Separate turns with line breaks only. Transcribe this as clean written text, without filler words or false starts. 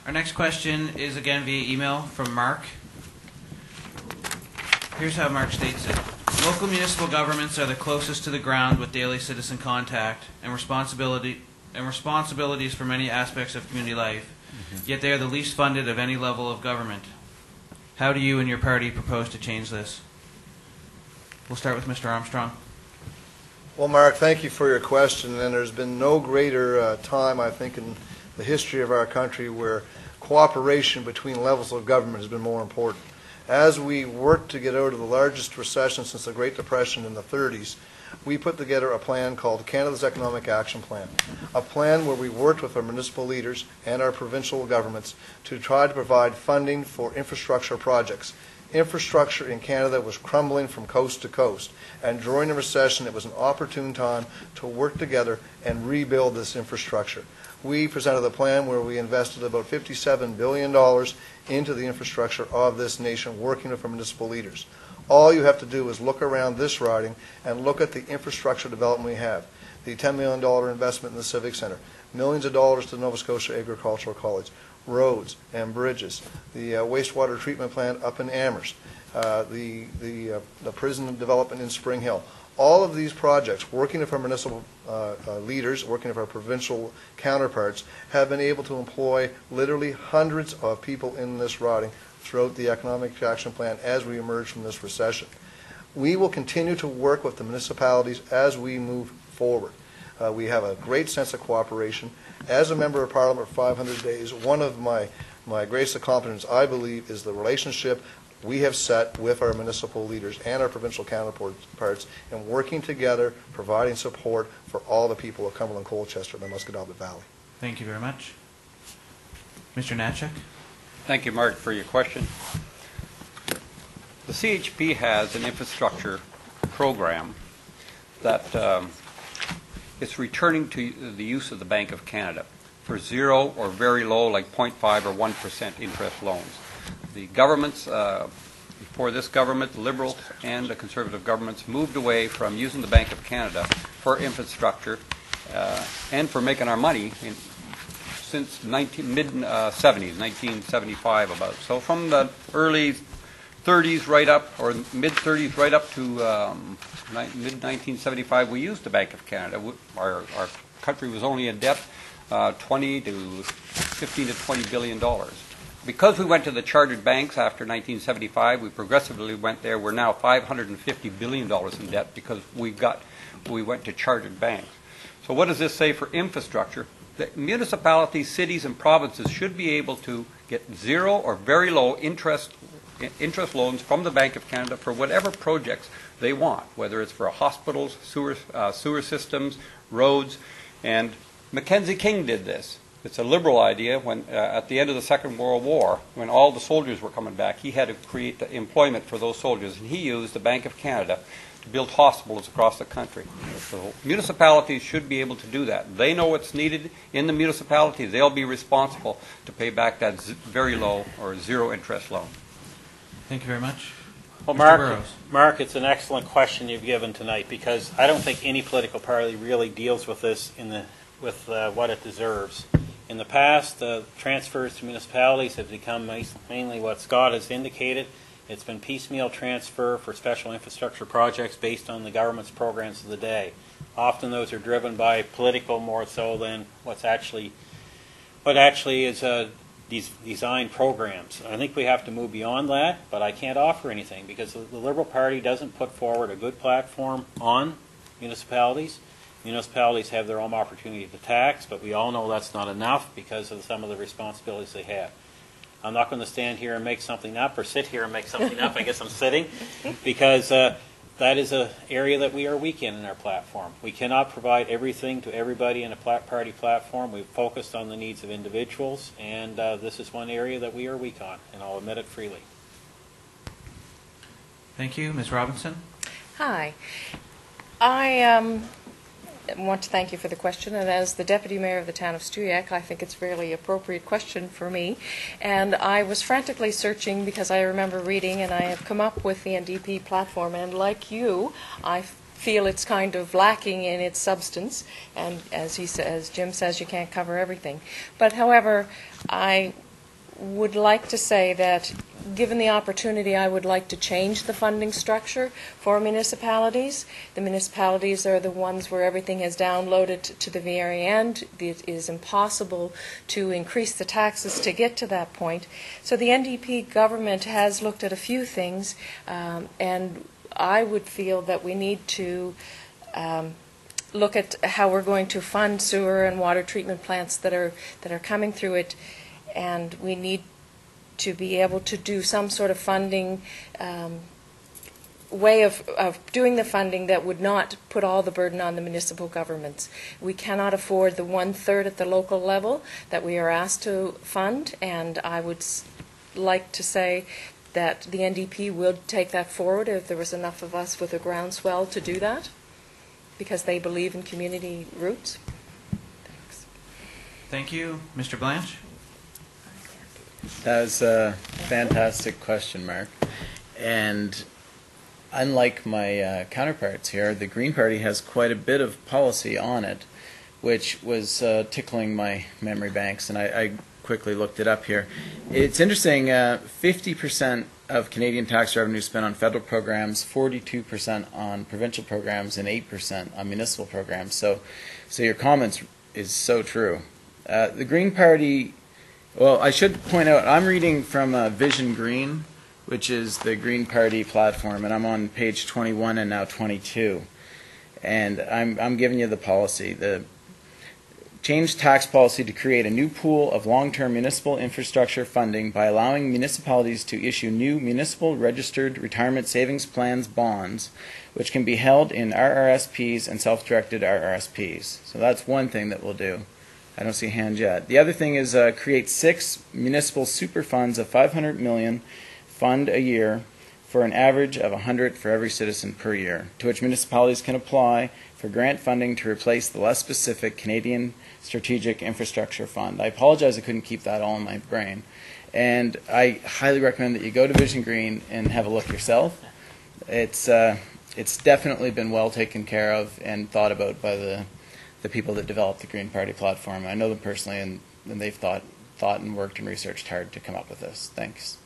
Our next question is again via email from Mark. Here's how Mark states it. Local municipal governments are the closest to the ground with daily citizen contact and responsibilities for many aspects of community life, yet they are the least funded of any level of government. How do you and your party propose to change this? We'll start with Mr. Armstrong.
Well, Mark, thank you for your question, and there's been no greater time, I think, in the history of our country where cooperation between levels of government has been more important. As we worked to get out of the largest recession since the Great Depression in the 30s, we put together a plan called Canada's Economic Action Plan, a plan where we worked with our municipal leaders and our provincial governments to try to provide funding for infrastructure projects. Infrastructure in Canada was crumbling from coast to coast, and during the recession it was an opportune time to work together and rebuild this infrastructure. We presented a plan where we invested about $57 billion into the infrastructure of this nation, working with our municipal leaders. All you have to do is look around this riding and look at the infrastructure development we have. The $10 million investment in the Civic Centre, millions of dollars to the Nova Scotia Agricultural College, roads and bridges, the wastewater treatment plant up in Amherst, the prison development in Spring Hill. All of these projects, working with our municipal leaders, working with our provincial counterparts, have been able to employ literally hundreds of people in this riding throughout the Economic Action Plan as we emerge from this recession. We will continue to work with the municipalities as we move forward. We have a great sense of cooperation. As a member of Parliament for 500 days, one of my greatest accomplishments, I believe, is the relationship we have set with our municipal leaders and our provincial counterparts in working together, providing support for all the people of Cumberland, Colchester, and the Musquodoboit Valley.
Thank you very much. Mr. Natchuk.
Thank you, Mark, for your question. The CHP has an infrastructure program that is returning to the use of the Bank of Canada for zero or very low, like 0.5 or 1% interest loans. The governments, before this government, the Liberals and the Conservative governments moved away from using the Bank of Canada for infrastructure and for making our money since mid-70s, 1975 about. So from the early 30s right up, or mid-30s right up to mid-1975, we used the Bank of Canada. Our country was only in debt 15 to $20 billion. Because we went to the chartered banks after 1975, we progressively went there. We're now $550 billion in debt because we went to chartered banks. So what does this say for infrastructure? That municipalities, cities, and provinces should be able to get zero or very low interest loans from the Bank of Canada for whatever projects they want, whether it's for hospitals, sewer systems, roads. And Mackenzie King did this. It's a Liberal idea. When at the end of the Second World War, when all the soldiers were coming back, he had to create the employment for those soldiers, and he used the Bank of Canada to build hospitals across the country. So municipalities should be able to do that. They know what's needed in the municipality. They'll be responsible to pay back that very low or zero interest loan.
Thank you very much.
Well,
Mr.
Mark, it's an excellent question you've given tonight, because I don't think any political party really deals with this with what it deserves. In the past, transfers to municipalities have become mainly what Scott has indicated. It's been piecemeal transfer for special infrastructure projects based on the government's programs of the day. Often those are driven by political more so than what actually is these design programs. I think we have to move beyond that, but I can't offer anything because the Liberal Party doesn't put forward a good platform on municipalities. Municipalities have their own opportunity to tax, but we all know that's not enough because of some of the responsibilities they have. I'm not going to stand here and make something up, or sit here and make something up. I guess I'm sitting, because that is an area that we are weak in our platform. We cannot provide everything to everybody in a party platform. We've focused on the needs of individuals, and this is one area that we are weak on, and I'll admit it freely.
Thank you. Ms. Robinson?
Hi. I want to thank you for the question, and as the Deputy Mayor of the town of Stewiacke, I think it's a really appropriate question for me. And I was frantically searching because I remember reading, and I have come up with the NDP platform, and like you, I feel it's kind of lacking in its substance, and as Jim says, you can't cover everything. But however, I would like to say that, given the opportunity, I would like to change the funding structure for municipalities. The municipalities are the ones where everything is downloaded to the very end. It is impossible to increase the taxes to get to that point. So the NDP government has looked at a few things, and I would feel that we need to look at how we're going to fund sewer and water treatment plants that are coming through it, and we need to be able to do some sort of funding way of doing the funding that would not put all the burden on the municipal governments. We cannot afford the 1/3 at the local level that we are asked to fund, and I would like to say that the NDP will take that forward if there was enough of us with a groundswell to do that, because they believe in community roots. Thanks.
Thank you. Mr. Blanche?
That was a fantastic question, Mark. And unlike my counterparts here, the Green Party has quite a bit of policy on it, which was tickling my memory banks, and I quickly looked it up here. It's interesting, 50% of Canadian tax revenue spent on federal programs, 42% on provincial programs, and 8% on municipal programs. So your comments is so true. The Green Party, well, I should point out, I'm reading from Vision Green, which is the Green Party platform, and I'm on page 21 and now 22. And I'm giving you the policy. The change tax policy to create a new pool of long-term municipal infrastructure funding by allowing municipalities to issue new municipal registered retirement savings plans bonds, which can be held in RRSPs and self-directed RRSPs. So that's one thing that we'll do. I don't see a hand yet. The other thing is create 6 municipal super funds of $500 million fund a year for an average of $100 for every citizen per year, to which municipalities can apply for grant funding to replace the less specific Canadian Strategic Infrastructure Fund. I apologize I couldn't keep that all in my brain. And I highly recommend that you go to Vision Green and have a look yourself. It's definitely been well taken care of and thought about by the people that developed the Green Party platform. I know them personally, and they've thought and worked and researched hard to come up with this. Thanks.